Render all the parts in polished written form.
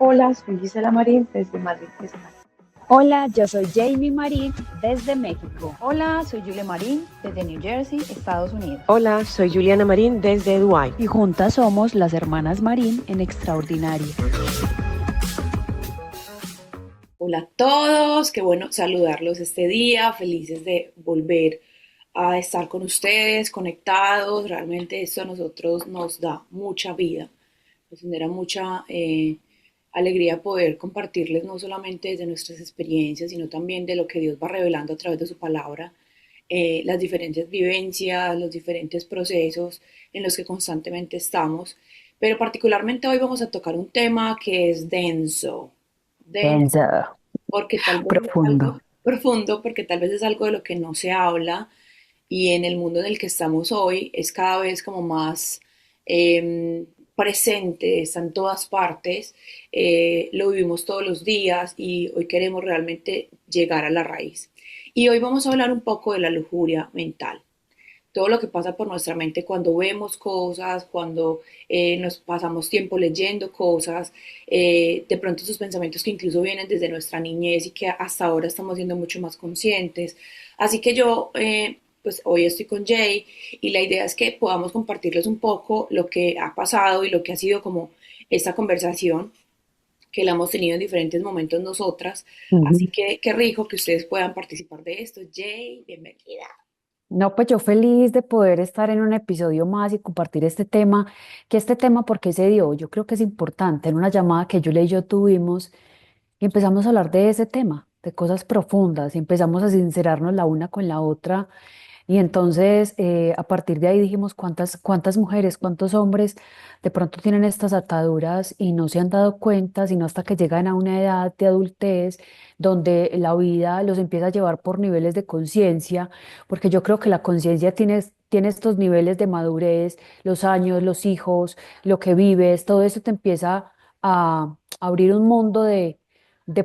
Hola, soy Gisela Marín desde Madrid, España. Hola, yo soy Jamie Marín desde México. Hola, soy Julia Marín desde New Jersey, Estados Unidos. Hola, soy Juliana Marín desde Dubái. Y juntas somos las hermanas Marín en Extraordinaria. Hola a todos, qué bueno saludarlos este día, felices de volver a estar con ustedes, conectados. Realmente esto a nosotros nos da mucha vida, nos genera mucha alegría poder compartirles no solamente desde nuestras experiencias, sino también de lo que Dios va revelando a través de su palabra, las diferentes vivencias, los diferentes procesos en los que constantemente estamos. Pero particularmente hoy vamos a tocar un tema que es denso, Denso, porque tal vez es algo profundo. profundo, porque tal vez es algo de lo que no se habla y en el mundo en el que estamos hoy es cada vez como más presente, está en todas partes, lo vivimos todos los días y hoy queremos realmente llegar a la raíz. Y hoy vamos a hablar un poco de la lujuria mental, todo lo que pasa por nuestra mente cuando vemos cosas, cuando nos pasamos tiempo leyendo cosas, de pronto esos pensamientos que incluso vienen desde nuestra niñez y que hasta ahora estamos siendo mucho más conscientes. Así que yo, pues hoy estoy con Jay y la idea es que podamos compartirles un poco lo que ha pasado y lo que ha sido como esta conversación que la hemos tenido en diferentes momentos nosotras. Así Ujú. que qué rico que ustedes puedan participar de esto. Jay, bienvenida. No, pues yo feliz de poder estar en un episodio más y compartir este tema porque se dio, yo creo que es importante, en una llamada que Julia y yo tuvimos y empezamos a hablar de ese tema, de cosas profundas y empezamos a sincerarnos la una con la otra. Y entonces, a partir de ahí dijimos cuántas mujeres, cuántos hombres de pronto tienen estas ataduras y no se han dado cuenta, sino hasta que llegan a una edad de adultez donde la vida los empieza a llevar por niveles de conciencia, porque yo creo que la conciencia tiene estos niveles de madurez, los años, los hijos, lo que vives, todo eso te empieza a abrir un mundo de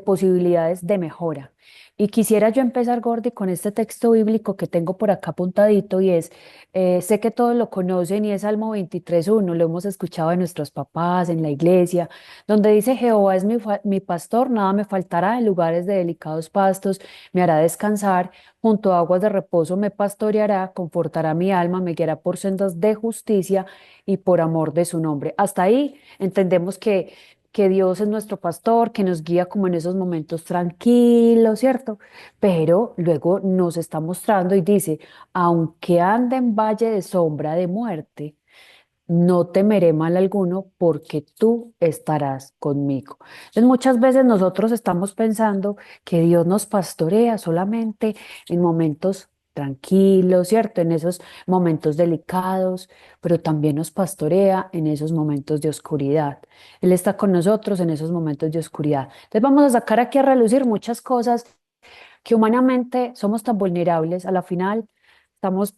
posibilidades de mejora. Y quisiera yo empezar, Gordy, con este texto bíblico que tengo por acá apuntadito y es, sé que todos lo conocen y es Salmo 23:1, lo hemos escuchado de nuestros papás en la iglesia, donde dice, Jehová es mi pastor, nada me faltará, en lugares de delicados pastos me hará descansar, junto a aguas de reposo me pastoreará, confortará mi alma, me guiará por sendas de justicia y por amor de su nombre. Hasta ahí entendemos que Dios es nuestro pastor, que nos guía como en esos momentos tranquilos, ¿cierto? Pero luego nos está mostrando y dice, aunque ande en valle de sombra de muerte, no temeré mal alguno porque tú estarás conmigo. Entonces muchas veces nosotros estamos pensando que Dios nos pastorea solamente en momentos tranquilos, ¿cierto? En esos momentos delicados, pero también nos pastorea en esos momentos de oscuridad. Él está con nosotros en esos momentos de oscuridad. Entonces vamos a sacar aquí a relucir muchas cosas que humanamente somos tan vulnerables. A la final estamos,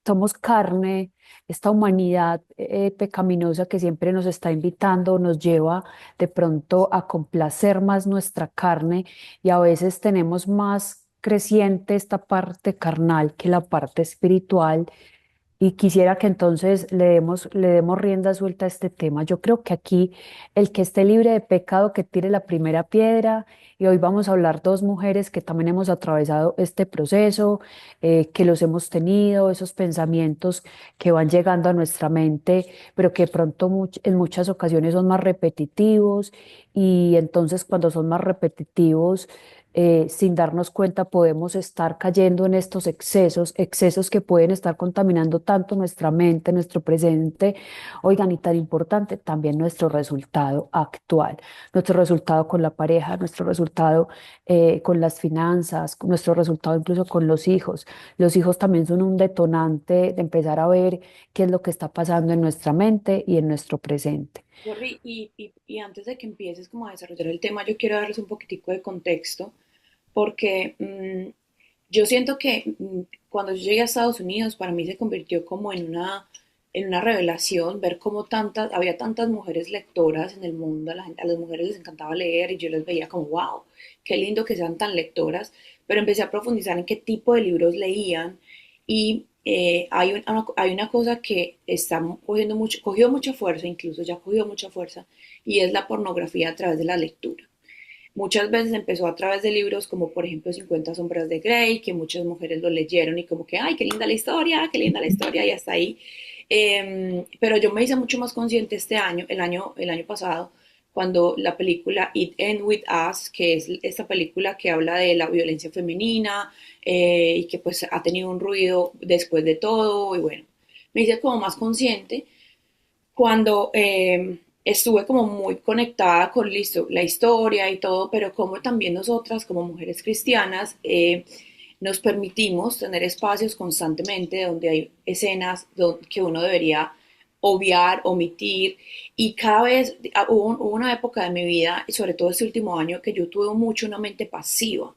somos carne, esta humanidad pecaminosa que siempre nos está invitando, nos lleva de pronto a complacer más nuestra carne y a veces tenemos más creciente esta parte carnal que la parte espiritual y quisiera que entonces le demos rienda suelta a este tema. Yo creo que aquí el que esté libre de pecado, que tire la primera piedra. Y hoy vamos a hablar dos mujeres que también hemos atravesado este proceso, que los hemos tenido, esos pensamientos que van llegando a nuestra mente, pero que de pronto en muchas ocasiones son más repetitivos. Y entonces cuando son más repetitivos, sin darnos cuenta podemos estar cayendo en estos excesos que pueden estar contaminando tanto nuestra mente, nuestro presente, oigan, y tan importante también nuestro resultado actual, nuestro resultado con la pareja, nuestro resultado con las finanzas, nuestro resultado incluso con los hijos. Los hijos también son un detonante de empezar a ver qué es lo que está pasando en nuestra mente y en nuestro presente. Jordi, y antes de que empieces como a desarrollar el tema, yo quiero darles un poquitico de contexto, porque yo siento que cuando yo llegué a Estados Unidos, para mí se convirtió como en una revelación ver cómo había tantas mujeres lectoras en el mundo, a las mujeres les encantaba leer y yo les veía como, wow, qué lindo que sean tan lectoras, pero empecé a profundizar en qué tipo de libros leían y hay una cosa que está cogió mucha fuerza, incluso ya cogió mucha fuerza, y es la pornografía a través de la lectura. Muchas veces empezó a través de libros como por ejemplo 50 sombras de Grey, que muchas mujeres lo leyeron y como que, ay, qué linda la historia, y hasta ahí. Pero yo me hice mucho más consciente este año, el año pasado, cuando la película It Ends With Us, que es esta película que habla de la violencia femenina y que pues ha tenido un ruido después de todo, y bueno, me hice como más consciente cuando estuve como muy conectada con listo, la historia y todo, pero como también nosotras como mujeres cristianas nos permitimos tener espacios constantemente donde hay escenas que uno debería obviar, omitir, y cada vez hubo una época de mi vida, y sobre todo este último año, que yo tuve mucho una mente pasiva,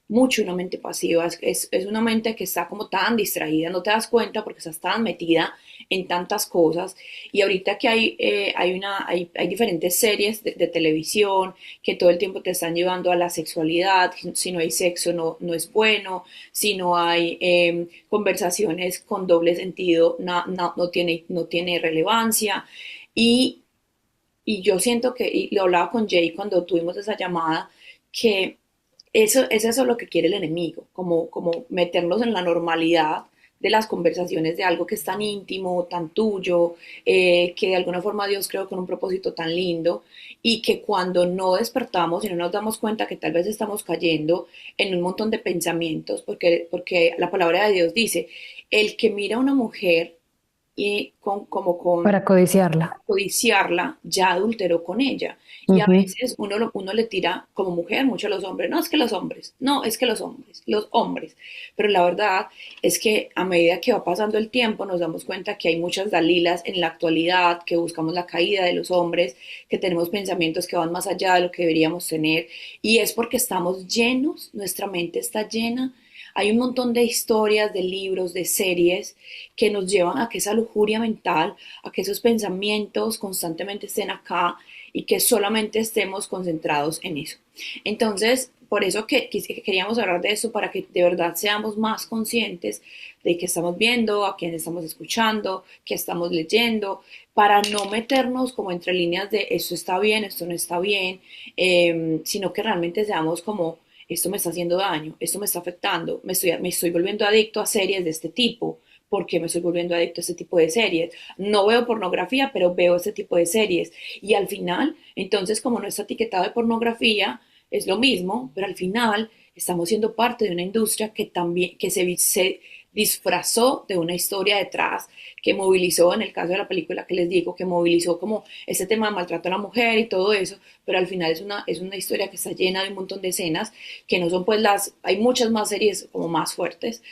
mucho una mente pasiva, es una mente que está como tan distraída, no te das cuenta porque estás tan metida en tantas cosas. Y ahorita que hay diferentes series de televisión que todo el tiempo te están llevando a la sexualidad, si no hay sexo no es bueno, si no hay conversaciones con doble sentido no tiene relevancia. Y, y yo siento que, y lo hablaba con Jay cuando tuvimos esa llamada, que eso es eso lo que quiere el enemigo, como meternos en la normalidad de las conversaciones de algo que es tan íntimo, tan tuyo, que de alguna forma Dios creó con un propósito tan lindo, y que cuando no despertamos y no nos damos cuenta que tal vez estamos cayendo en un montón de pensamientos, porque la palabra de Dios dice, el que mira a una mujer y como con para codiciarla. codiciarla, ya adulteró con ella. Y a Ujú. veces uno le tira como mujer mucho a los hombres, no es que los hombres, no es que los hombres. Pero la verdad es que a medida que va pasando el tiempo nos damos cuenta que hay muchas Dalilas en la actualidad, que buscamos la caída de los hombres, que tenemos pensamientos que van más allá de lo que deberíamos tener. Y es porque estamos llenos, nuestra mente está llena. Hay un montón de historias, de libros, de series que nos llevan a que esa lujuria mental, a que esos pensamientos constantemente estén acá y que solamente estemos concentrados en eso. Entonces, por eso que queríamos hablar de eso, para que de verdad seamos más conscientes de qué estamos viendo, a quién estamos escuchando, qué estamos leyendo, para no meternos como entre líneas de esto está bien, esto no está bien, sino que realmente seamos como esto me está haciendo daño, esto me está afectando, me estoy volviendo adicto a series de este tipo. ¿Por qué me estoy volviendo adicto a este tipo de series? No veo pornografía, pero veo este tipo de series. Y al final, entonces, como no está etiquetado de pornografía, es lo mismo, pero al final estamos siendo parte de una industria que también, se disfrazó de una historia detrás, que movilizó, en el caso de la película que les digo, que movilizó como este tema de maltrato a la mujer y todo eso, pero al final es una historia que está llena de un montón de escenas que no son pues hay muchas más series como más fuertes,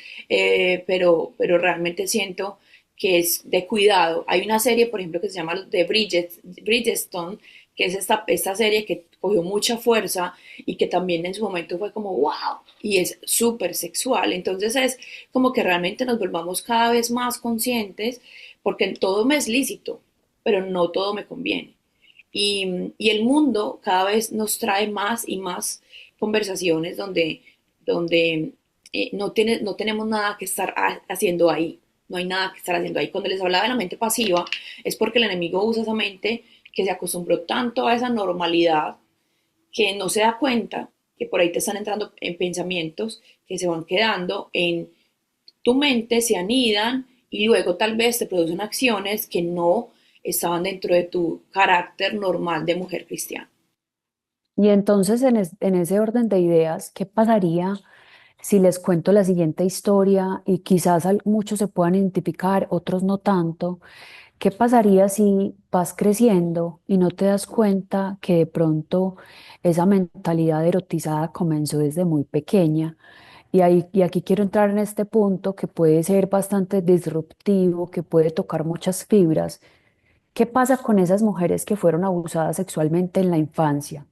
pero realmente siento que es de cuidado. Hay una serie, por ejemplo, que se llama The Bridgestone, que es esta serie que cogió mucha fuerza y que también en su momento fue como wow, y es súper sexual. Entonces es como que realmente nos volvamos cada vez más conscientes, porque todo me es lícito, pero no todo me conviene. Y el mundo cada vez nos trae más y más conversaciones donde no tenemos nada que estar haciendo ahí, no hay nada que estar haciendo ahí. Cuando les hablaba de la mente pasiva, es porque el enemigo usa esa mente que se acostumbró tanto a esa normalidad que no se da cuenta que por ahí te están entrando en pensamientos que se van quedando en tu mente, se anidan y luego tal vez te producen acciones que no estaban dentro de tu carácter normal de mujer cristiana. Y entonces en ese orden de ideas, ¿qué pasaría si les cuento la siguiente historia y quizás muchos se puedan identificar, otros no tanto? ¿Qué pasaría si vas creciendo y no te das cuenta que de pronto esa mentalidad erotizada comenzó desde muy pequeña? Y aquí quiero entrar en este punto que puede ser bastante disruptivo, que puede tocar muchas fibras. ¿Qué pasa con esas mujeres que fueron abusadas sexualmente en la infancia?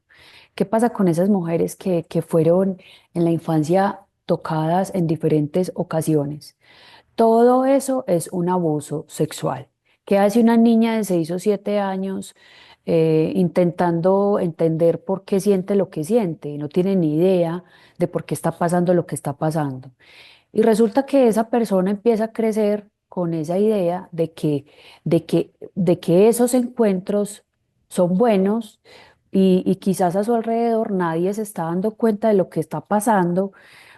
¿Qué pasa con esas mujeres que fueron en la infancia tocadas en diferentes ocasiones? Todo eso es un abuso sexual. ¿Qué hace una niña de 6 o 7 años intentando entender por qué siente lo que siente? No tiene ni idea de por qué está pasando lo que está pasando. Y resulta que esa persona empieza a crecer con esa idea de que esos encuentros son buenos y quizás a su alrededor nadie se está dando cuenta de lo que está pasando,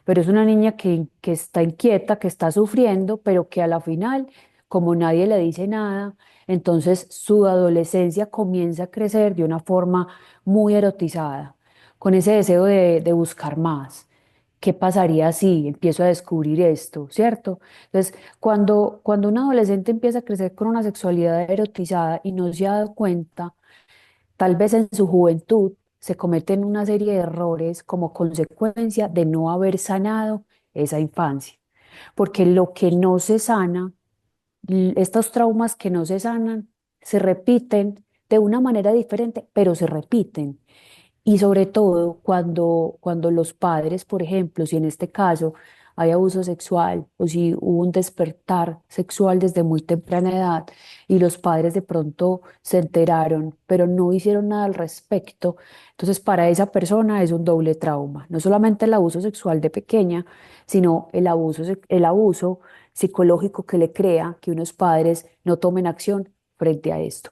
pero es una niña que está inquieta, que está sufriendo, pero que a la final, como nadie le dice nada, entonces su adolescencia comienza a crecer de una forma muy erotizada, con ese deseo de buscar más. ¿Qué pasaría si empiezo a descubrir esto, cierto? Entonces, cuando un adolescente empieza a crecer con una sexualidad erotizada y no se ha dado cuenta, tal vez en su juventud se cometen una serie de errores como consecuencia de no haber sanado esa infancia. Porque lo que no se sana, estos traumas que no se sanan, se repiten de una manera diferente, pero se repiten. Y sobre todo cuando los padres, por ejemplo, si en este caso hay abuso sexual o si hubo un despertar sexual desde muy temprana edad y los padres de pronto se enteraron, pero no hicieron nada al respecto, entonces para esa persona es un doble trauma. No solamente el abuso sexual de pequeña, sino el abuso psicológico que le crea que unos padres no tomen acción frente a esto.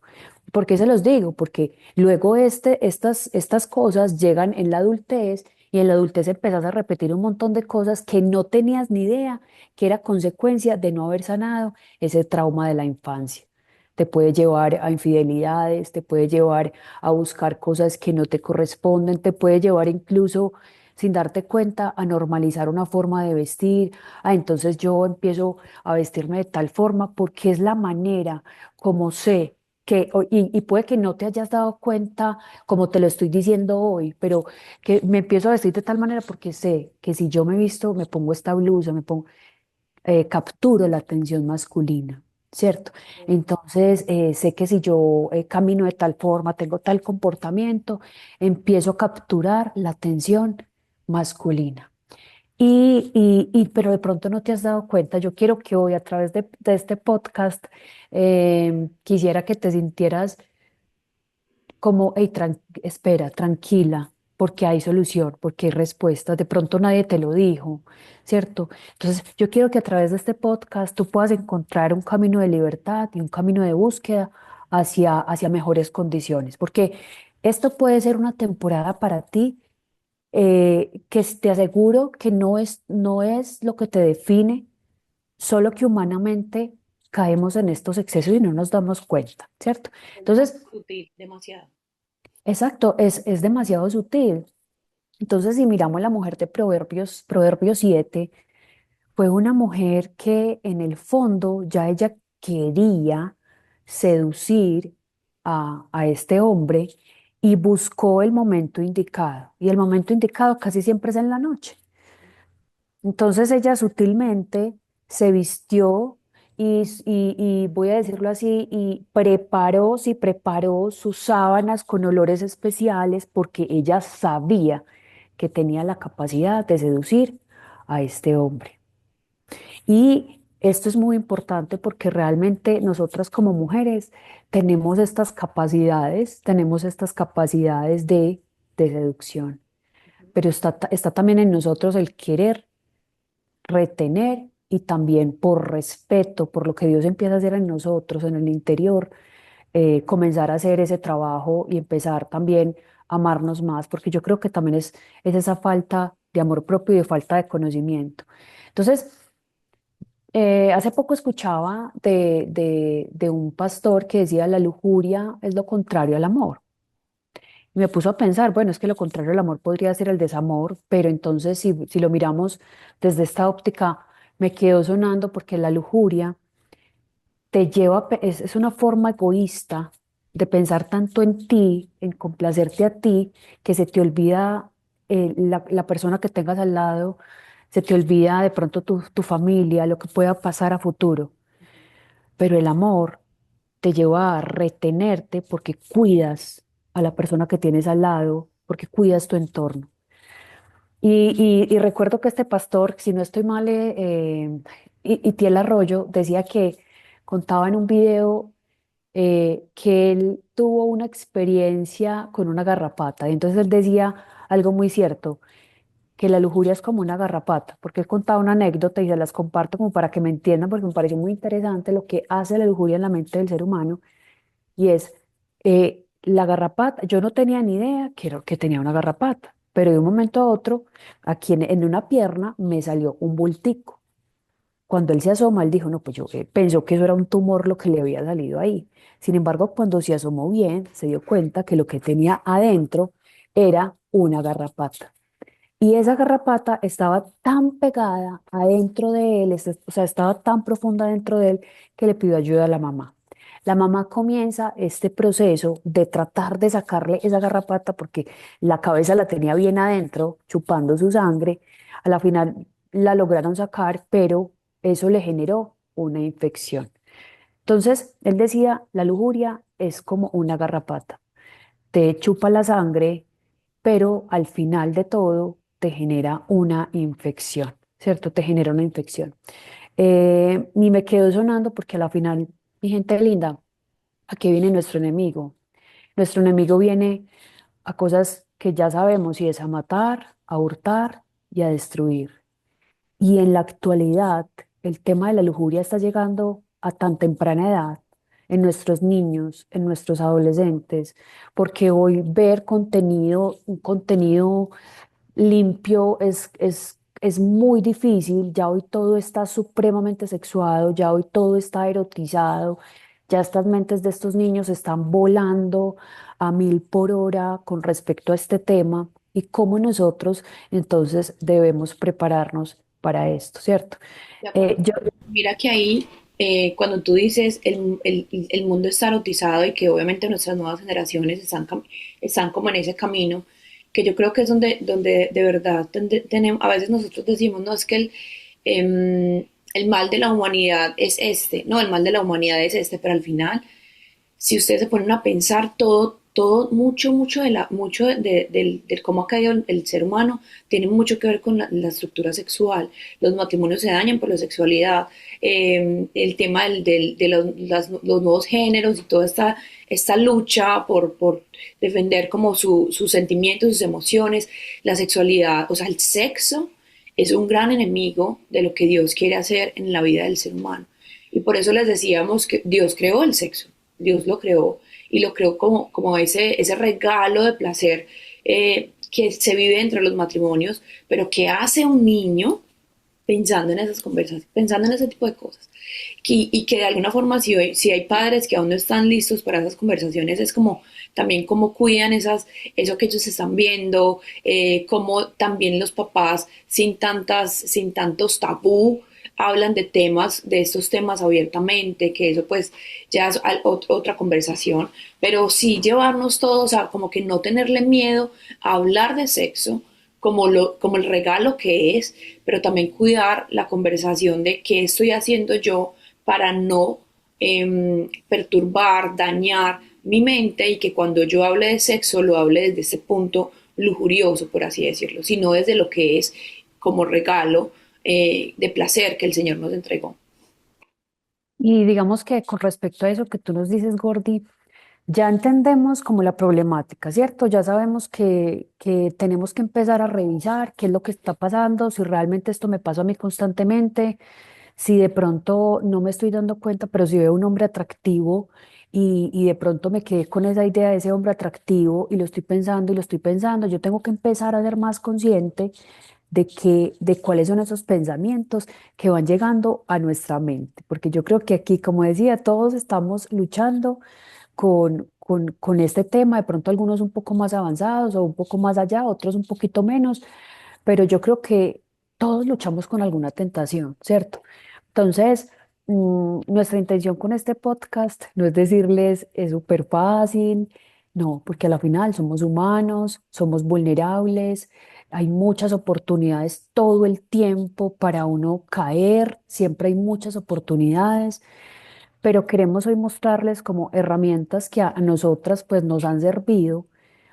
¿Por qué se los digo? Porque luego estas cosas llegan en la adultez y en la adultez empezás a repetir un montón de cosas que no tenías ni idea que era consecuencia de no haber sanado ese trauma de la infancia. Te puede llevar a infidelidades, te puede llevar a buscar cosas que no te corresponden, te puede llevar incluso sin darte cuenta a normalizar una forma de vestir. Ah, entonces yo empiezo a vestirme de tal forma porque es la manera como sé y puede que no te hayas dado cuenta como te lo estoy diciendo hoy, pero que me empiezo a vestir de tal manera porque sé que si yo me visto, me pongo esta blusa, capturo la atención masculina, ¿cierto? Entonces, sé que si yo camino de tal forma, tengo tal comportamiento, empiezo a capturar la atención masculina. Pero de pronto no te has dado cuenta. Yo quiero que hoy, a través de este podcast, quisiera que te sintieras como, hey, espera, tranquila, porque hay solución, porque hay respuestas. De pronto nadie te lo dijo, ¿cierto? Entonces, yo quiero que a través de este podcast tú puedas encontrar un camino de libertad y un camino de búsqueda hacia mejores condiciones, porque esto puede ser una temporada para ti te aseguro que no es lo que te define, solo que humanamente caemos en estos excesos y no nos damos cuenta, ¿cierto? Entonces, Sutil, demasiado. exacto, es demasiado sutil. Entonces, si miramos la mujer de Proverbios 7, fue una mujer que en el fondo ya ella quería seducir a este hombre y buscó el momento indicado. Y el momento indicado casi siempre es en la noche. Entonces ella sutilmente se vistió y voy a decirlo así, y preparó sus sábanas con olores especiales porque ella sabía que tenía la capacidad de seducir a este hombre. Y esto es muy importante porque realmente nosotras como mujeres tenemos estas capacidades de seducción, pero está también en nosotros el querer retener y también por respeto, por lo que Dios empieza a hacer en nosotros, en el interior, comenzar a hacer ese trabajo y empezar también a amarnos más, porque yo creo que también es esa falta de amor propio y de falta de conocimiento. Entonces, hace poco escuchaba de un pastor que decía la lujuria es lo contrario al amor. Y me puso a pensar, bueno, es que lo contrario al amor podría ser el desamor, pero entonces si lo miramos desde esta óptica, me quedó sonando porque la lujuria es una forma egoísta de pensar tanto en ti, en complacerte a ti, que se te olvida la persona que tengas al lado, se te olvida de pronto tu familia, lo que pueda pasar a futuro. Pero el amor te lleva a retenerte porque cuidas a la persona que tienes al lado, porque cuidas tu entorno. Y recuerdo que este pastor, si no estoy mal, Itiel Arroyo, decía que contaba en un video que él tuvo una experiencia con una garrapata. Y entonces él decía algo muy cierto, que la lujuria es como una garrapata, porque él contaba una anécdota y se las comparto como para que me entiendan, porque me pareció muy interesante lo que hace la lujuria en la mente del ser humano, y es la garrapata. Yo no tenía ni idea que tenía una garrapata, pero de un momento a otro, aquí en una pierna me salió un bultico. Cuando él se asoma, él dijo, no, pues yo pensó que eso era un tumor lo que le había salido ahí. Sin embargo, cuando se asomó bien, se dio cuenta que lo que tenía adentro era una garrapata. Y esa garrapata estaba tan pegada adentro de él, o sea, estaba tan profunda dentro de él que le pidió ayuda a la mamá. La mamá comienza este proceso de tratar de sacarle esa garrapata porque la cabeza la tenía bien adentro, chupando su sangre. A la final la lograron sacar, pero eso le generó una infección. Entonces, él decía, la lujuria es como una garrapata. Te chupa la sangre, pero al final de todo te genera una infección, ¿cierto? Te genera una infección. Y me quedo sonando porque a la final, mi gente linda, aquí viene nuestro enemigo. Nuestro enemigo viene a cosas que ya sabemos y es a matar, a hurtar y a destruir. Y en la actualidad, el tema de la lujuria está llegando a tan temprana edad en nuestros niños, en nuestros adolescentes, porque hoy ver contenido, un contenido limpio es muy difícil. Ya hoy todo está supremamente sexuado, ya hoy todo está erotizado, ya estas mentes de estos niños están volando a 1000 por hora con respecto a este tema y cómo nosotros entonces debemos prepararnos para esto, ¿cierto? De acuerdo. Yo, Mira que ahí, cuando tú dices el mundo está erotizado y que obviamente nuestras nuevas generaciones están como en ese camino, que yo creo que es donde de verdad tenemos, a veces nosotros decimos, no, es que el mal de la humanidad es este, no, el mal de la humanidad es este, pero al final si ustedes se ponen a pensar todo mucho del cómo ha caído el ser humano, tiene mucho que ver con la estructura sexual. Los matrimonios se dañan por la sexualidad, el tema los nuevos géneros y toda esta lucha por defender como sus sentimientos, sus emociones, la sexualidad, o sea, el sexo es un gran enemigo de lo que Dios quiere hacer en la vida del ser humano. Y por eso les decíamos que Dios creó el sexo. Dios lo creó y lo creó como ese regalo de placer que se vive entre los matrimonios, pero que hace un niño pensando en esas conversaciones, pensando en ese tipo de cosas. Y que de alguna forma, si hay padres que aún no están listos para esas conversaciones, es como también cómo cuidan eso que ellos están viendo, cómo también los papás sin tantos tabú hablan de estos temas abiertamente, que eso pues ya es otra conversación, pero sí llevarnos todos a como que no tenerle miedo a hablar de sexo como el regalo que es, pero también cuidar la conversación de qué estoy haciendo yo para no perturbar, dañar mi mente y que cuando yo hable de sexo lo hable desde ese punto lujurioso, por así decirlo, sino desde lo que es como regalo de placer que el Señor nos entregó. y digamos que con respecto a eso que tú nos dices, Gordy, ya entendemos como la problemática, ¿cierto? Ya sabemos que tenemos que empezar a revisar qué es lo que está pasando, si realmente esto me pasa a mí constantemente, si de pronto no me estoy dando cuenta, pero si veo un hombre atractivo y de pronto me quedé con esa idea de ese hombre atractivo y lo estoy pensando y lo estoy pensando, yo tengo que empezar a ser más consciente de cuáles son esos pensamientos que van llegando a nuestra mente, porque yo creo que aquí, como decía, todos estamos luchando con este tema, de pronto algunos un poco más avanzados o un poco más allá, otros un poquito menos, pero yo creo que todos luchamos con alguna tentación, ¿cierto? Entonces, nuestra intención con este podcast no es decirles es súper fácil, no, porque a la final somos humanos, somos vulnerables, hay muchas oportunidades todo el tiempo para uno caer, siempre hay muchas oportunidades, pero queremos hoy mostrarles como herramientas que a nosotras pues nos han servido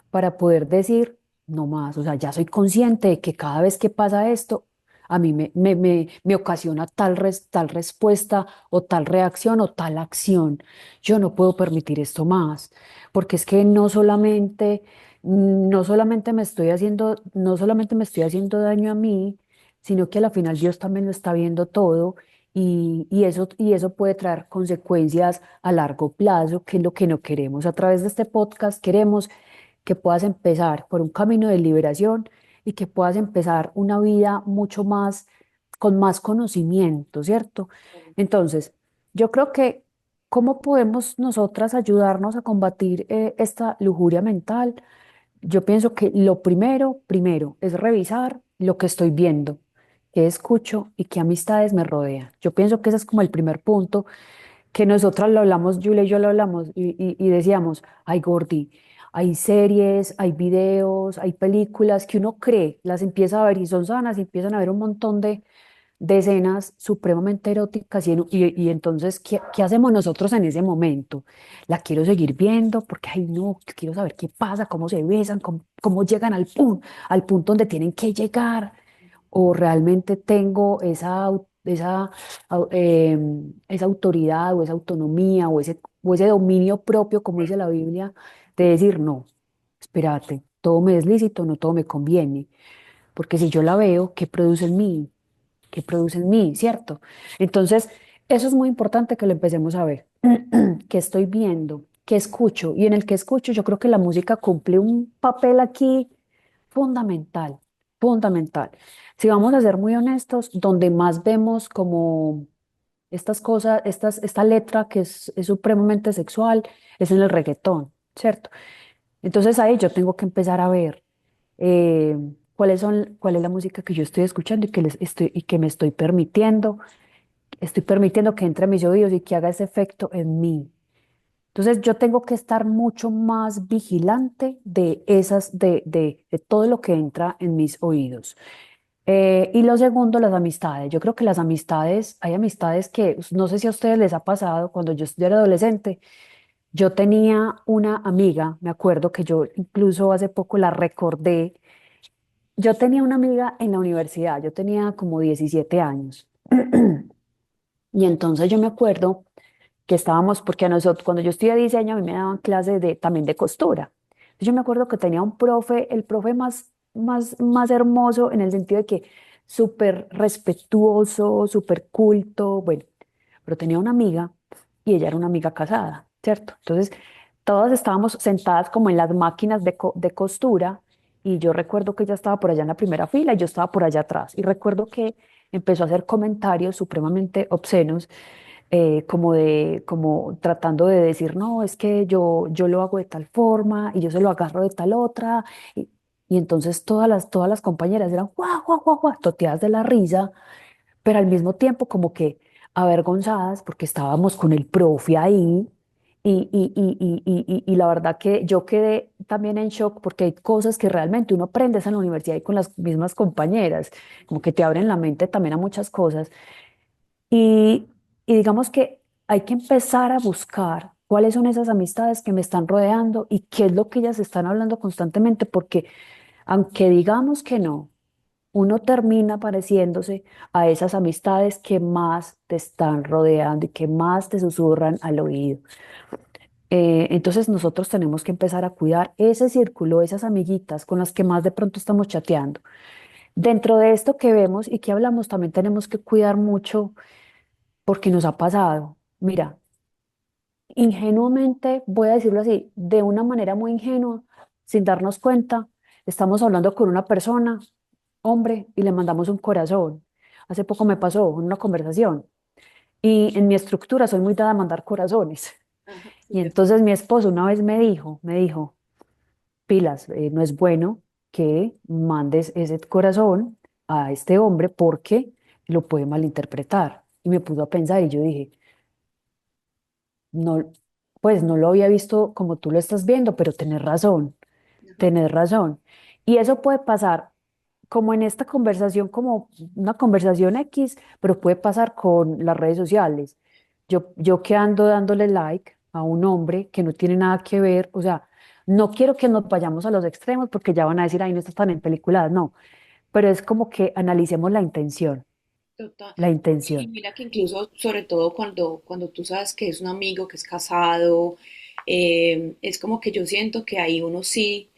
para poder decir, no más, o sea, ya soy consciente de que cada vez que pasa esto, a mí me ocasiona tal respuesta o tal reacción o tal acción. Yo no puedo permitir esto más, porque es que no solamente no solamente me estoy haciendo daño a mí, sino que a la final Dios también lo está viendo todo y eso puede traer consecuencias a largo plazo, que es lo que no queremos. A través de este podcast queremos que puedas empezar por un camino de liberación y que puedas empezar una vida mucho más, con más conocimiento, ¿cierto? Entonces, yo creo que, ¿cómo podemos nosotras ayudarnos a combatir esta lujuria mental? Yo pienso que lo primero, es revisar lo que estoy viendo, qué escucho y qué amistades me rodean. Yo pienso que ese es como el primer punto que nosotras lo hablamos, Julia y yo lo hablamos y decíamos, ay Gordi, hay series, hay videos, hay películas que uno cree, las empieza a ver y son sanas y empiezan a ver un montón de escenas supremamente eróticas y entonces, ¿qué hacemos nosotros en ese momento? La quiero seguir viendo porque, ay no, quiero saber qué pasa, cómo se besan, cómo llegan al punto donde tienen que llegar, o realmente tengo esa autoridad o esa autonomía o ese dominio propio, como dice la Biblia, de decir, no, espérate, todo me es lícito, no todo me conviene, porque si yo la veo, ¿qué produce en mí? ¿Qué produce en mí? ¿Cierto? Entonces, eso es muy importante que lo empecemos a ver. ¿Qué estoy viendo? ¿Qué escucho? Y en el que escucho, yo creo que la música cumple un papel aquí fundamental, fundamental. Si vamos a ser muy honestos, donde más vemos como estas cosas, esta letra que es supremamente sexual, es en el reggaetón, ¿cierto? Entonces ahí yo tengo que empezar a ver eh, cuál es la música que yo estoy escuchando y que me estoy permitiendo que entre a mis oídos y que haga ese efecto en mí. Entonces yo tengo que estar mucho más vigilante de todo lo que entra en mis oídos. Y lo segundo, las amistades. Yo creo que las amistades, hay amistades que no sé si a ustedes les ha pasado, cuando yo era adolescente, yo tenía una amiga, me acuerdo que yo incluso hace poco la recordé. Yo tenía una amiga en la universidad, yo tenía como 17 años. Y entonces yo me acuerdo que estábamos, porque a nosotros, cuando yo estudié diseño, a mí me daban clases también de costura. Entonces yo me acuerdo que tenía un profe, el profe más hermoso en el sentido de que súper respetuoso, súper culto, bueno, pero tenía una amiga y ella era una amiga casada, ¿cierto? Entonces todas estábamos sentadas como en las máquinas de costura y yo recuerdo que ella estaba por allá en la primera fila y yo estaba por allá atrás y recuerdo que empezó a hacer comentarios supremamente obscenos, como tratando de decir, no, es que yo lo hago de tal forma y yo se lo agarro de tal otra. Y entonces todas las compañeras eran guau, guau, guau, guau, toteadas de la risa, pero al mismo tiempo como que avergonzadas porque estábamos con el profe ahí. Y la verdad que yo quedé también en shock porque hay cosas que realmente uno aprende en la universidad y con las mismas compañeras, como que te abren la mente también a muchas cosas. Y, y digamos que hay que empezar a buscar cuáles son esas amistades que me están rodeando y qué es lo que ellas están hablando constantemente, porque aunque digamos que no, uno termina pareciéndose a esas amistades que más te están rodeando y que más te susurran al oído. Entonces nosotros tenemos que empezar a cuidar ese círculo, esas amiguitas con las que más de pronto estamos chateando. Dentro de esto que vemos y que hablamos, también tenemos que cuidar mucho porque nos ha pasado. Mira, ingenuamente, voy a decirlo así, de una manera muy ingenua, sin darnos cuenta, estamos hablando con una persona, hombre, y le mandamos un corazón. Hace poco me pasó en una conversación y en mi estructura soy muy dada a mandar corazones. Ajá, Y sí, entonces mi esposo una vez me dijo, pilas, no es bueno que mandes ese corazón a este hombre porque lo puede malinterpretar. Y me puso a pensar y yo dije, no, pues no lo había visto como tú lo estás viendo, pero tenés razón, ajá. tenés razón. Y eso puede pasar como en esta conversación, como una conversación X, pero puede pasar con las redes sociales. Yo que ando dándole like a un hombre que no tiene nada que ver, o sea, no quiero que nos vayamos a los extremos porque ya van a decir, ay, no estás tan en películas, no, pero es como que analicemos Total. la Y intención. mira que incluso, sobre todo cuando tú sabes que es un amigo que es casado, es como que yo siento que ahí uno sí.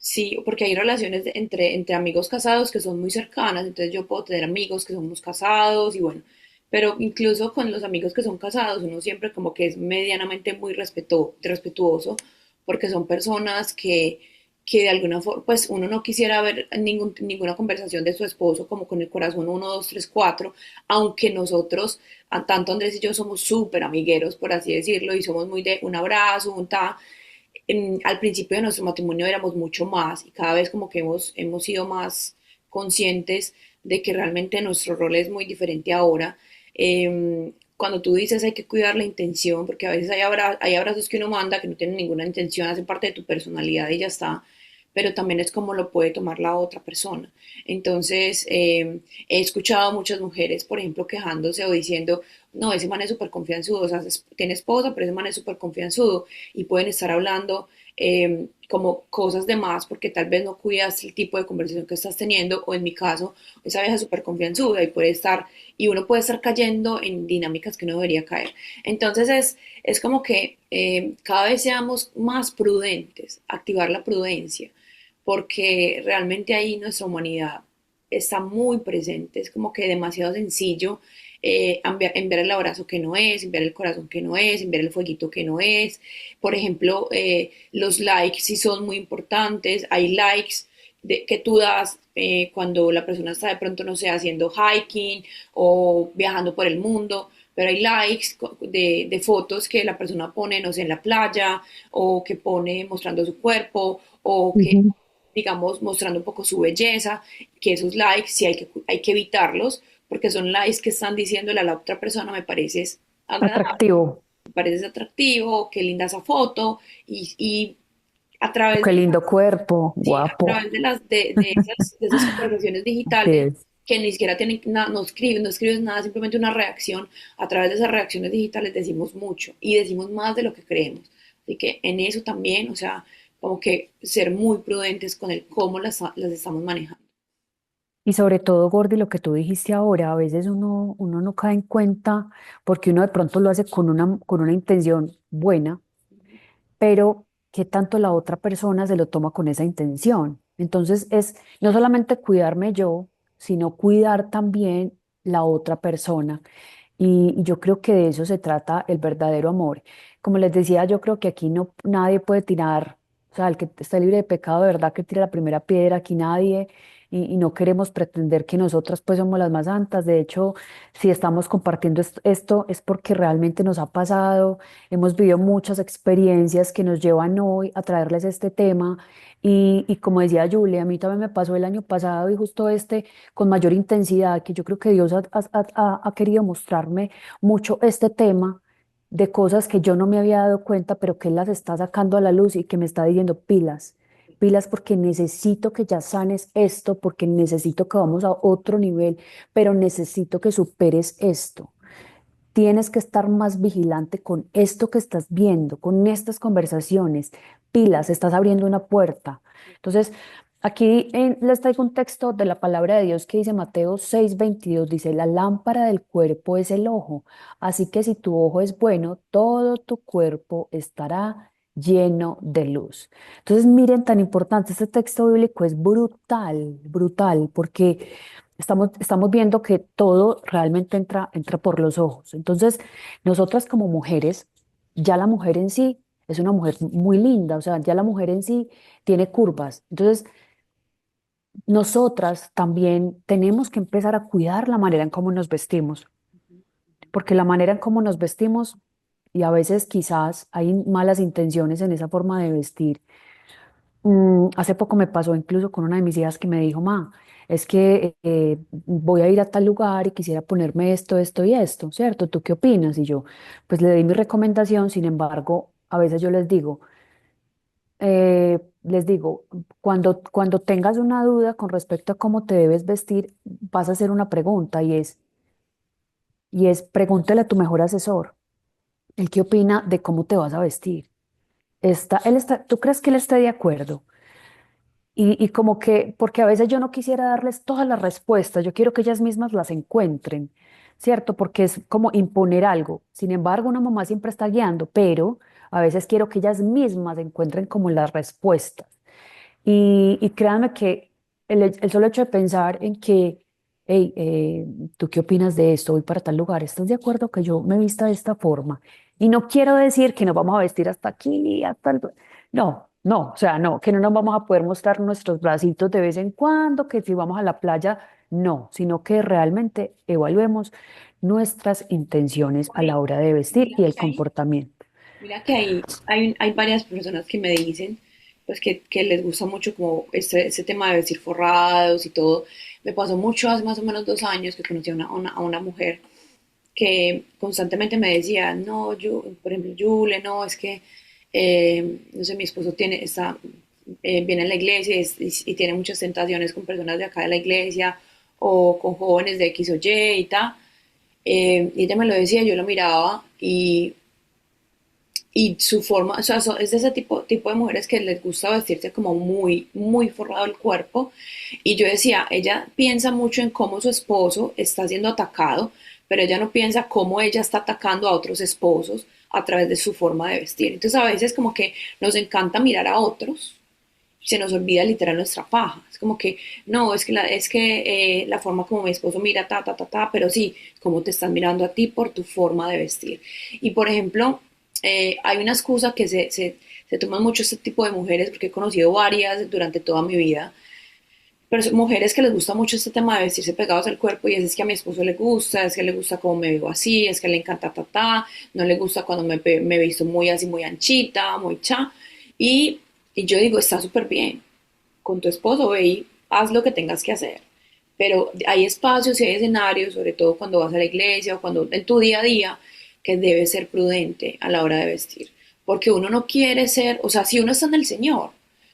Sí, porque hay relaciones entre amigos casados que son muy cercanas, entonces yo puedo tener amigos que somos casados y bueno, pero incluso con los amigos que son casados, uno siempre como que es medianamente muy respetuoso, porque son personas que de alguna forma, pues uno no quisiera ver ninguna conversación de su esposo como con el corazón uno, 2, 3, 4, aunque nosotros, tanto Andrés y yo somos súper amigueros, por así decirlo, y somos muy de un abrazo, un ta, al principio de nuestro matrimonio éramos mucho más y cada vez como que hemos sido más conscientes de que realmente nuestro rol es muy diferente ahora. Cuando tú dices hay que cuidar la intención, porque a veces hay abrazos que uno manda que no tienen ninguna intención, hacen parte de tu personalidad y ya está, pero también es como lo puede tomar la otra persona. Entonces, he escuchado a muchas mujeres, por ejemplo, quejándose o diciendo, no, ese man es súper confianzudo, o sea, tiene esposa, pero ese man es súper confianzudo y pueden estar hablando como cosas de más porque tal vez no cuidas el tipo de conversación que estás teniendo o en mi caso, esa vieja es súper confianzuda y puede estar, y uno puede estar cayendo en dinámicas que no debería caer. Entonces es como que cada vez seamos más prudentes, activar la prudencia, porque realmente ahí nuestra humanidad está muy presente, es como que demasiado sencillo en ver el abrazo que no es, en ver el corazón que no es, en ver el fueguito que no es. Por ejemplo, los likes sí son muy importantes, hay likes que tú das cuando la persona está de pronto, no sé, haciendo hiking o viajando por el mundo, pero hay likes de fotos que la persona pone, no sé, en la playa o que pone mostrando su cuerpo o que Ujú. digamos, mostrando un poco su belleza, que esos likes sí hay que evitarlos, porque son likes que están diciéndole a la otra persona, me pareces agradable, Atractivo. me pareces atractivo, qué linda esa foto, y a Oh, través qué lindo cuerpo, sí, a guapo. través de esas conversaciones Así digitales, es. que ni siquiera tienen nada, no escribes nada, simplemente una reacción, a través de esas reacciones digitales decimos mucho y decimos más de lo que creemos. Así que en eso también, o sea, como que ser muy prudentes con el cómo las estamos manejando. Y sobre todo, Gordy, lo que tú dijiste ahora, a veces uno no cae en cuenta porque uno de pronto lo hace con una intención buena, pero qué tanto la otra persona se lo toma con esa intención. Entonces es no solamente cuidarme yo, sino cuidar también la otra persona. Y yo creo que de eso se trata el verdadero amor. Como les decía, yo creo que aquí no nadie puede tirar, o sea, el que está libre de pecado, de verdad que tira la primera piedra, aquí nadie, y no queremos pretender que nosotras pues somos las más santas. De hecho, si estamos compartiendo esto es porque realmente nos ha pasado, hemos vivido muchas experiencias que nos llevan hoy a traerles este tema. Y como decía Julia, a mí también me pasó el año pasado y justo con mayor intensidad, que yo creo que Dios ha querido mostrarme mucho este tema de cosas que yo no me había dado cuenta, pero que Él las está sacando a la luz y que me está diciendo pilas, pilas porque necesito que ya sanes esto, porque necesito que vamos a otro nivel, pero necesito que superes esto. Tienes que estar más vigilante con esto que estás viendo, con estas conversaciones. Pilas, estás abriendo una puerta. Entonces, aquí les traigo un texto de la palabra de Dios que dice Mateo 6:22, dice, la lámpara del cuerpo es el ojo, así que si tu ojo es bueno, todo tu cuerpo estará lleno de luz. Entonces, miren, tan importante, este texto bíblico es brutal, brutal, porque estamos viendo que todo realmente entra por los ojos. Entonces, nosotras como mujeres, ya la mujer en sí es una mujer muy linda, o sea, ya la mujer en sí tiene curvas. Entonces, nosotras también tenemos que empezar a cuidar la manera en cómo nos vestimos, porque la manera en cómo nos vestimos, y a veces quizás hay malas intenciones en esa forma de vestir. Hace poco me pasó incluso con una de mis hijas que me dijo, ma, es que voy a ir a tal lugar y quisiera ponerme esto, esto y esto, ¿cierto? ¿Tú qué opinas? Y yo, pues le di mi recomendación, sin embargo, a veces yo les digo, cuando tengas una duda con respecto a cómo te debes vestir, vas a hacer una pregunta y es, pregúntale a tu mejor asesor, ¿él qué opina de cómo te vas a vestir? ¿Tú crees que él esté de acuerdo? Y como que, porque a veces yo no quisiera darles todas las respuestas, yo quiero que ellas mismas las encuentren, ¿cierto? Porque es como imponer algo. Sin embargo, una mamá siempre está guiando, pero a veces quiero que ellas mismas encuentren como las respuestas. Y créanme que el solo hecho de pensar en que, hey, ¿tú qué opinas de esto? Voy para tal lugar, ¿estás de acuerdo que yo me vista de esta forma? Y no quiero decir que nos vamos a vestir hasta aquí, No, no, o sea, no, que no nos vamos a poder mostrar nuestros bracitos de vez en cuando, que si vamos a la playa, no, sino que realmente evaluemos nuestras intenciones a la hora de vestir Mira y el que hay comportamiento. Mira que hay varias personas que me dicen pues que les gusta mucho como este tema de vestir forrados y todo. Me pasó mucho hace más o menos 2 años que conocí a una mujer que constantemente me decía, no, yo, por ejemplo, Yule, no, es que, no sé, mi esposo viene a la iglesia y tiene muchas tentaciones con personas de acá de la iglesia o con jóvenes de X o Y y tal. Y ella me lo decía, yo lo miraba y su forma, o sea, es de ese tipo de mujeres que les gusta vestirse como muy, muy forrado el cuerpo. Y yo decía, ella piensa mucho en cómo su esposo está siendo atacado, pero ella no piensa cómo ella está atacando a otros esposos a través de su forma de vestir. Entonces a veces como que nos encanta mirar a otros, se nos olvida literal nuestra paja. Es como que, no, la forma como mi esposo mira, pero sí, cómo te están mirando a ti por tu forma de vestir. Y por ejemplo, hay una excusa que se toman mucho este tipo de mujeres, porque he conocido varias durante toda mi vida, pero son mujeres que les gusta mucho este tema de vestirse pegados al cuerpo y es que a mi esposo le gusta, es que le gusta cómo me veo así, es que le encanta no le gusta cuando me visto muy así, muy anchita, muy cha. Y, y yo digo, está súper bien, con tu esposo ve y haz lo que tengas que hacer. Pero hay espacios y hay escenarios, sobre todo cuando vas a la iglesia o cuando en tu día a día, que debes ser prudente a la hora de vestir. Porque uno no quiere ser, o sea, si uno está en el Señor,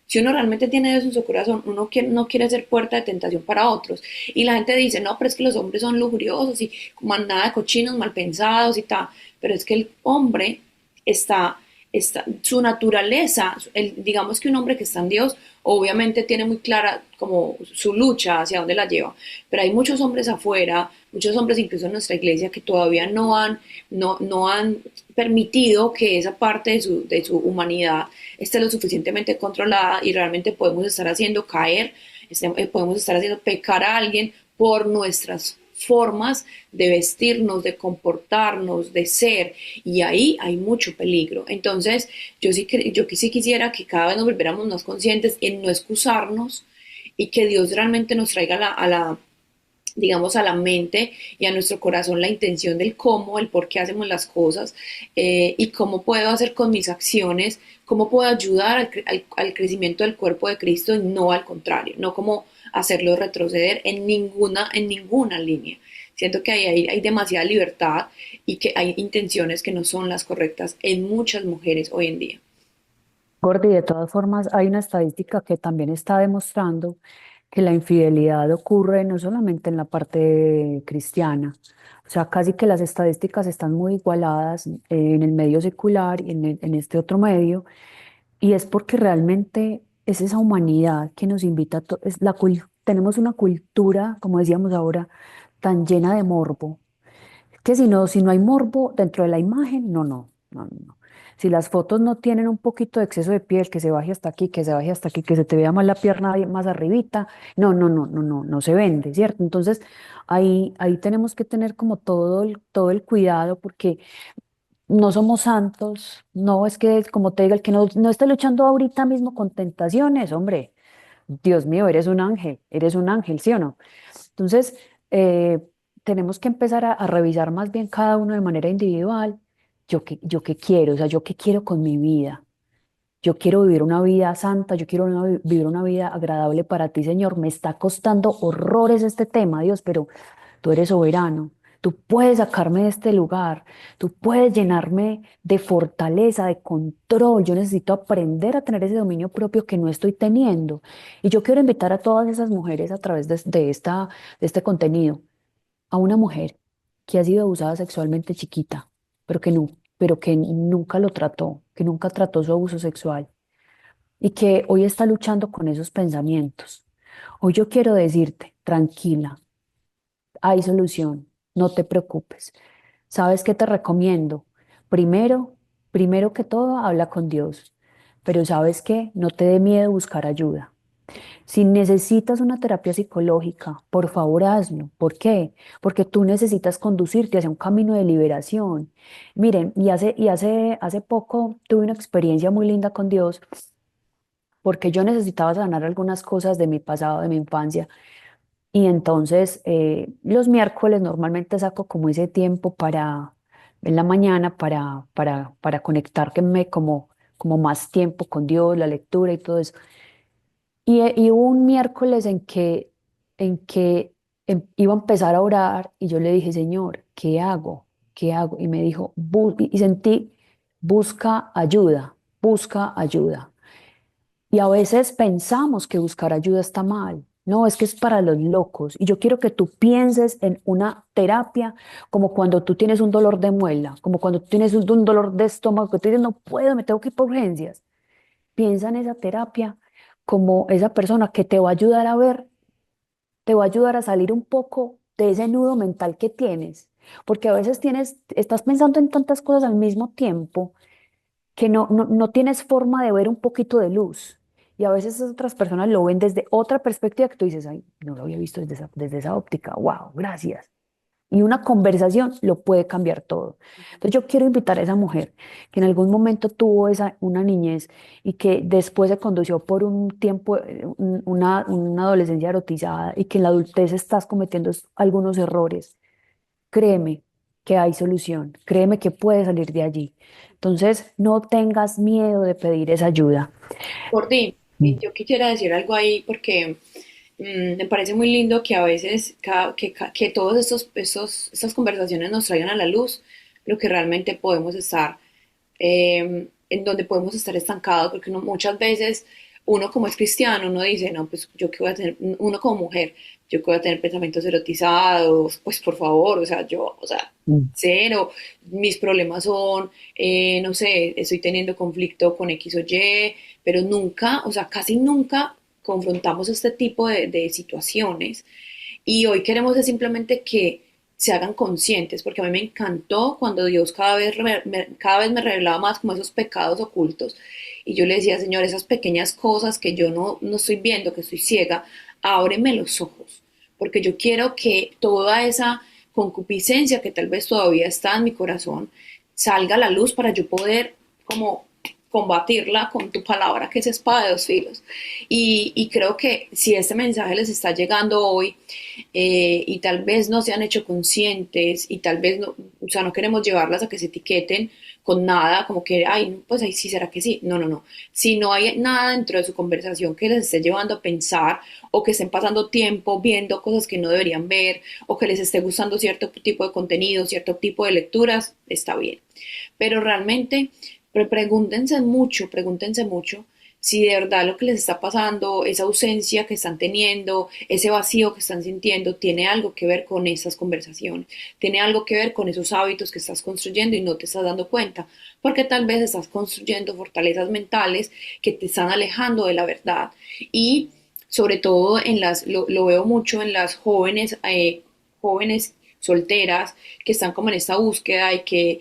si uno realmente tiene eso en su corazón, no quiere ser puerta de tentación para otros. Y la gente dice, no, pero es que los hombres son lujuriosos y nada de cochinos, mal pensados y tal. Pero es que el hombre está, su naturaleza, digamos que un hombre que está en Dios, obviamente tiene muy clara como su lucha hacia dónde la lleva. Pero hay muchos hombres afuera, muchos hombres incluso en nuestra iglesia que todavía no han permitido que esa parte de su humanidad esté lo suficientemente controlada y realmente podemos estar haciendo caer, podemos estar haciendo pecar a alguien por nuestras formas de vestirnos, de comportarnos, de ser, y ahí hay mucho peligro. Entonces, yo sí quisiera que cada vez nos volviéramos más conscientes en no excusarnos y que Dios realmente nos traiga digamos, a la mente y a nuestro corazón la intención del cómo, el por qué hacemos las cosas y cómo puedo hacer con mis acciones, cómo puedo ayudar al crecimiento del cuerpo de Cristo y no al contrario, no como hacerlo retroceder en ninguna línea. Siento que hay demasiada libertad y que hay intenciones que no son las correctas en muchas mujeres hoy en día. Gordy, de todas formas, hay una estadística que también está demostrando que la infidelidad ocurre no solamente en la parte cristiana, o sea, casi que las estadísticas están muy igualadas en el medio secular y en este otro medio, y es porque realmente es esa humanidad que nos invita tenemos una cultura, como decíamos ahora, tan llena de morbo que si no hay morbo dentro de la imagen, no. Si las fotos no tienen un poquito de exceso de piel, que se baje hasta aquí, que se baje hasta aquí, que se te vea más la pierna más arribita, no se vende, ¿cierto? Entonces, ahí tenemos que tener como todo el cuidado porque no somos santos, no es que, como te diga, el que no esté luchando ahorita mismo con tentaciones, hombre, Dios mío, eres un ángel, ¿sí o no? Entonces, eh, tenemos que empezar a revisar más bien cada uno de manera individual. Yo qué quiero, o sea, yo qué quiero con mi vida. Yo quiero vivir una vida santa, yo quiero vivir una vida agradable para ti, Señor. Me está costando horrores este tema, Dios, pero tú eres soberano. Tú puedes sacarme de este lugar. Tú puedes llenarme de fortaleza, de control. Yo necesito aprender a tener ese dominio propio que no estoy teniendo. Y yo quiero invitar a todas esas mujeres a través de este contenido, a una mujer que ha sido abusada sexualmente chiquita, pero que nunca lo trató, que nunca trató su abuso sexual y que hoy está luchando con esos pensamientos. Hoy yo quiero decirte, tranquila, hay solución, no te preocupes. ¿Sabes qué te recomiendo? Primero, primero que todo, habla con Dios, pero ¿sabes qué? No te dé miedo buscar ayuda. Si necesitas una terapia psicológica, por favor hazlo. ¿Por qué? Porque tú necesitas conducirte hacia un camino de liberación. Miren, hace poco tuve una experiencia muy linda con Dios porque yo necesitaba sanar algunas cosas de mi pasado, de mi infancia. Y entonces los miércoles normalmente saco como ese tiempo en la mañana para conectarme como más tiempo con Dios, la lectura y todo eso. Y hubo un miércoles en que iba a empezar a orar y yo le dije, Señor, ¿qué hago? ¿Qué hago? Y me dijo, y sentí, busca ayuda, busca ayuda. Y a veces pensamos que buscar ayuda está mal. No, es que es para los locos. Y yo quiero que tú pienses en una terapia como cuando tú tienes un dolor de muela, como cuando tú tienes un dolor de estómago, que tú dices, no puedo, me tengo que ir por urgencias. Piensa en esa terapia como esa persona que te va a ayudar a ver, te va a ayudar a salir un poco de ese nudo mental que tienes. Porque a veces estás pensando en tantas cosas al mismo tiempo que no tienes forma de ver un poquito de luz. Y a veces esas otras personas lo ven desde otra perspectiva que tú dices, ay, no lo había visto desde esa óptica. Wow, gracias. Y una conversación lo puede cambiar todo. Entonces yo quiero invitar a esa mujer que en algún momento tuvo una niñez y que después se condució por un tiempo, una adolescencia erotizada y que en la adultez estás cometiendo algunos errores. Créeme que hay solución, créeme que puedes salir de allí. Entonces no tengas miedo de pedir esa ayuda. Gordy, Mm. yo quisiera decir algo ahí porque me parece muy lindo que a veces que todos estas conversaciones nos traigan a la luz lo que realmente podemos estar, en donde podemos estar estancados, porque muchas veces uno como es cristiano, uno dice, no, pues yo que voy a tener, uno como mujer, yo que voy a tener pensamientos erotizados, pues por favor, o sea, Mm. cero, mis problemas son, no sé, estoy teniendo conflicto con X o Y, pero nunca, o sea, casi nunca confrontamos este tipo de situaciones y hoy queremos es simplemente que se hagan conscientes, porque a mí me encantó cuando Dios cada vez me revelaba más como esos pecados ocultos y yo le decía, Señor, esas pequeñas cosas que yo no estoy viendo, que estoy ciega, ábreme los ojos, porque yo quiero que toda esa concupiscencia que tal vez todavía está en mi corazón salga a la luz para yo poder como combatirla con tu palabra que es espada de dos filos. Y creo que si este mensaje les está llegando hoy y tal vez no se han hecho conscientes y tal vez no, o sea, no queremos llevarlas a que se etiqueten con nada, como que, ay, pues ahí sí será que sí. No, no, no. Si no hay nada dentro de su conversación que les esté llevando a pensar o que estén pasando tiempo viendo cosas que no deberían ver o que les esté gustando cierto tipo de contenido, cierto tipo de lecturas, está bien. Pero realmente pregúntense mucho si de verdad lo que les está pasando, esa ausencia que están teniendo, ese vacío que están sintiendo, tiene algo que ver con esas conversaciones, tiene algo que ver con esos hábitos que estás construyendo y no te estás dando cuenta, porque tal vez estás construyendo fortalezas mentales que te están alejando de la verdad y sobre todo lo veo mucho en las jóvenes solteras que están como en esta búsqueda y que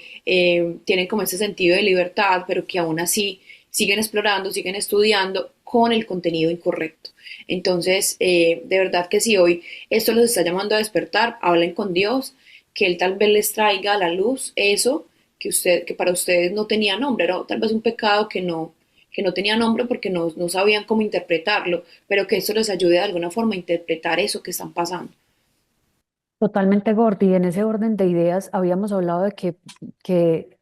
tienen como ese sentido de libertad, pero que aún así siguen explorando, siguen estudiando con el contenido incorrecto. Entonces, de verdad que si hoy esto los está llamando a despertar, hablen con Dios, que Él tal vez les traiga a la luz eso que para ustedes no tenía nombre, era tal vez un pecado que no tenía nombre porque no sabían cómo interpretarlo, pero que esto les ayude de alguna forma a interpretar eso que están pasando. Totalmente, Gordy. En ese orden de ideas habíamos hablado de que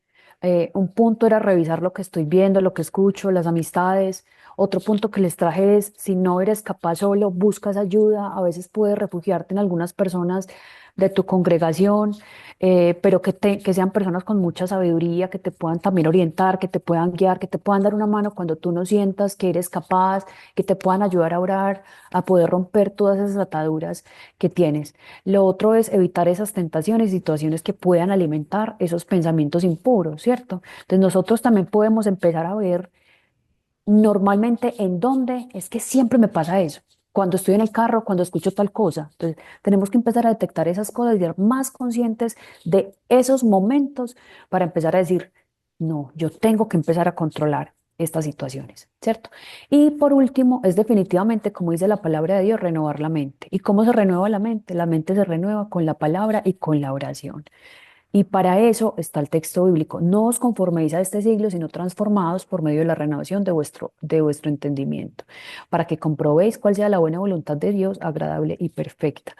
un punto era revisar lo que estoy viendo, lo que escucho, las amistades. Otro punto que les traje es, si no eres capaz solo, buscas ayuda. A veces puedes refugiarte en algunas personas de tu congregación, pero que sean personas con mucha sabiduría, que te puedan también orientar, que te puedan guiar, que te puedan dar una mano cuando tú no sientas que eres capaz, que te puedan ayudar a orar, a poder romper todas esas ataduras que tienes. Lo otro es evitar esas tentaciones y situaciones que puedan alimentar esos pensamientos impuros, ¿cierto? Entonces nosotros también podemos empezar a ver normalmente en dónde es que siempre me pasa eso. Cuando estoy en el carro, cuando escucho tal cosa. Entonces tenemos que empezar a detectar esas cosas y ser más conscientes de esos momentos para empezar a decir, no, yo tengo que empezar a controlar. estas situaciones, ¿cierto? Y por último, es definitivamente, como dice la palabra de Dios, renovar la mente. ¿Y cómo se renueva la mente? La mente se renueva con la palabra y con la oración. Y para eso está el texto bíblico. No os conforméis a este siglo, sino transformados por medio de la renovación de vuestro entendimiento, para que comprobéis cuál sea la buena voluntad de Dios, agradable y perfecta.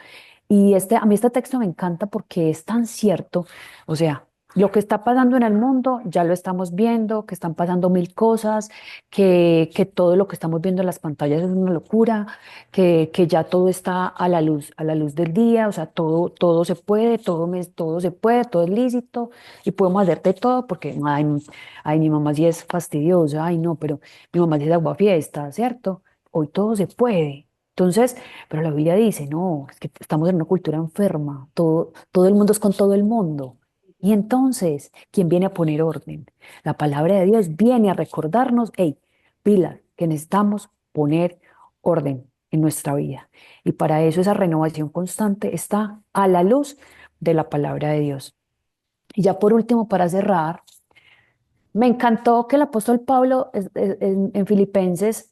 Y a mí este texto me encanta porque es tan cierto. O sea, lo que está pasando en el mundo ya lo estamos viendo, que están pasando mil cosas, que todo lo que estamos viendo en las pantallas es una locura, que ya todo está a la luz del día. O sea, todo se puede, todo se puede, todo es lícito y podemos hacer de todo porque, ay, mi mamá sí es fastidiosa, ay, no, pero mi mamá sí es aguafiesta, ¿cierto? Hoy todo se puede. Entonces, pero la Biblia dice, no, es que estamos en una cultura enferma, todo el mundo es con todo el mundo. Y entonces, ¿quién viene a poner orden? La palabra de Dios viene a recordarnos, hey, pilas, que necesitamos poner orden en nuestra vida. Y para eso esa renovación constante está a la luz de la palabra de Dios. Y ya por último, para cerrar, me encantó que el apóstol Pablo en Filipenses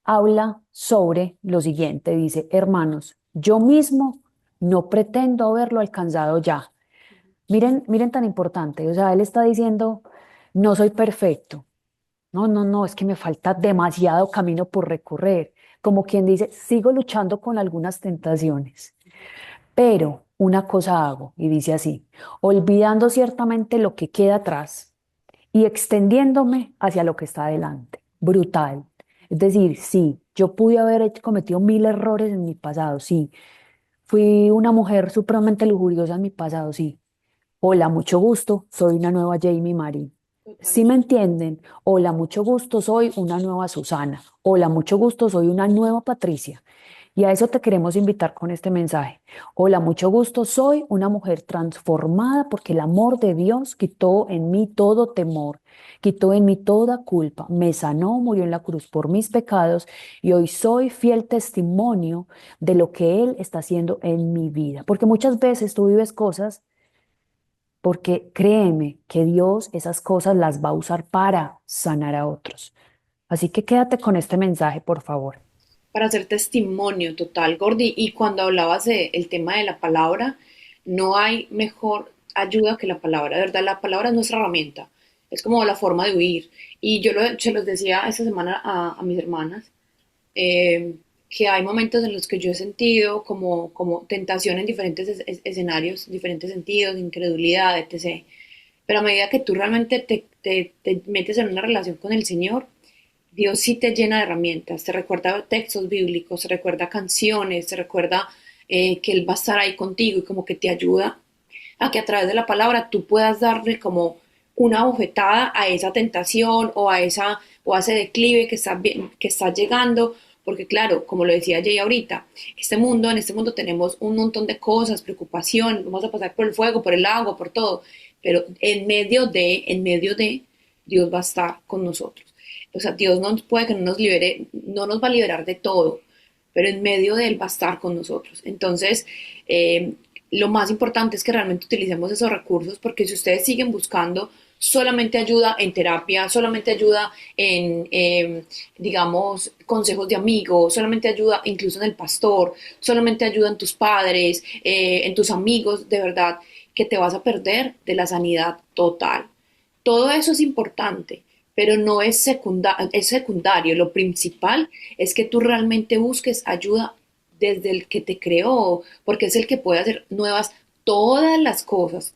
habla sobre lo siguiente. Dice, hermanos, yo mismo no pretendo haberlo alcanzado ya. Miren, miren tan importante. O sea, él está diciendo, no soy perfecto. No, no, no, es que me falta demasiado camino por recorrer. Como quien dice, sigo luchando con algunas tentaciones, pero una cosa hago, y dice así, olvidando ciertamente lo que queda atrás y extendiéndome hacia lo que está adelante. Brutal. Es decir, sí, yo pude haber cometido mil errores en mi pasado, sí. Fui una mujer supremamente lujuriosa en mi pasado, sí. Hola, mucho gusto, soy una nueva Jamie Marie. ¿Sí me Totalmente. entienden? Hola, mucho gusto, soy una nueva Susana. Hola, mucho gusto, soy una nueva Patricia. Y a eso te queremos invitar con este mensaje. Hola, mucho gusto, soy una mujer transformada porque el amor de Dios quitó en mí todo temor, quitó en mí toda culpa, me sanó, murió en la cruz por mis pecados y hoy soy fiel testimonio de lo que Él está haciendo en mi vida. Porque muchas veces tú vives cosas porque créeme que Dios esas cosas las va a usar para sanar a otros. Así que quédate con este mensaje, por favor. Para hacer testimonio total, Gordy. Y cuando hablabas del tema de la palabra, no hay mejor ayuda que la palabra. De verdad, la palabra es nuestra herramienta. Es como la forma de huir. Y se los decía esta semana a mis hermanas, eh, que hay momentos en los que yo he sentido como tentación en diferentes escenarios, diferentes sentidos, incredulidad, etc. Pero a medida que tú realmente te metes en una relación con el Señor, Dios sí te llena de herramientas, te recuerda textos bíblicos, te recuerda canciones, te recuerda que Él va a estar ahí contigo y como que te ayuda a que a través de la palabra tú puedas darle como una bofetada a esa tentación o a ese declive que está llegando, porque claro, como lo decía Jay ahorita, en este mundo tenemos un montón de cosas, preocupación, vamos a pasar por el fuego, por el agua, por todo, pero en medio de, Dios va a estar con nosotros. O sea, Dios no puede que no nos libere, no nos va a liberar de todo, pero en medio de Él va a estar con nosotros. Entonces, lo más importante es que realmente utilicemos esos recursos, porque si ustedes siguen buscando solamente ayuda en terapia, solamente ayuda en, digamos, consejos de amigos, solamente ayuda incluso en el pastor, solamente ayuda en tus padres, en tus amigos, de verdad que te vas a perder de la sanidad total. Todo eso es importante, pero no es secundario. Lo principal es que tú realmente busques ayuda desde el que te creó, porque es el que puede hacer nuevas todas las cosas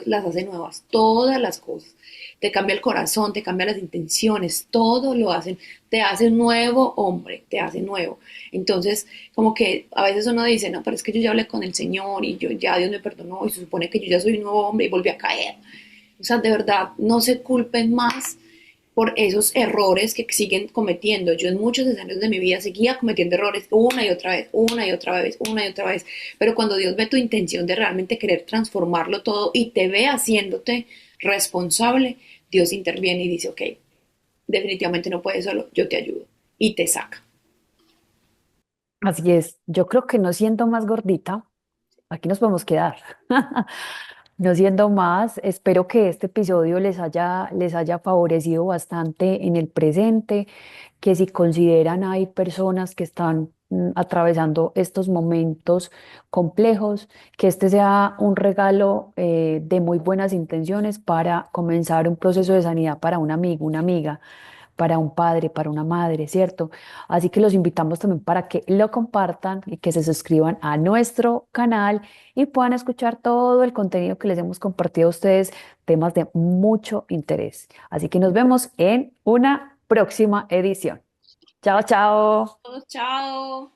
las hace nuevas, todas las cosas. Te cambia el corazón, te cambia las intenciones, todo lo hacen, te hace un nuevo hombre, te hace nuevo. Entonces, como que a veces uno dice, no, pero es que yo ya hablé con el Señor y yo ya Dios me perdonó y se supone que yo ya soy un nuevo hombre y volví a caer. O sea, de verdad, no se culpen más por esos errores que siguen cometiendo. Yo en muchos escenarios de mi vida seguía cometiendo errores una y otra vez, una y otra vez, una y otra vez. Pero cuando Dios ve tu intención de realmente querer transformarlo todo y te ve haciéndote responsable, Dios interviene y dice, ok, definitivamente no puedes solo, yo te ayudo. Y te saca. Así es, yo creo que no siendo más gordita, aquí nos podemos quedar. No siendo más, espero que este episodio les haya favorecido bastante en el presente, que si consideran hay personas que están atravesando estos momentos complejos, que este sea un regalo de muy buenas intenciones para comenzar un proceso de sanidad para un amigo, una amiga, para un padre, para una madre, ¿cierto? Así que los invitamos también para que lo compartan y que se suscriban a nuestro canal y puedan escuchar todo el contenido que les hemos compartido a ustedes, temas de mucho interés. Así que nos vemos en una próxima edición. Chao, chao. Chao.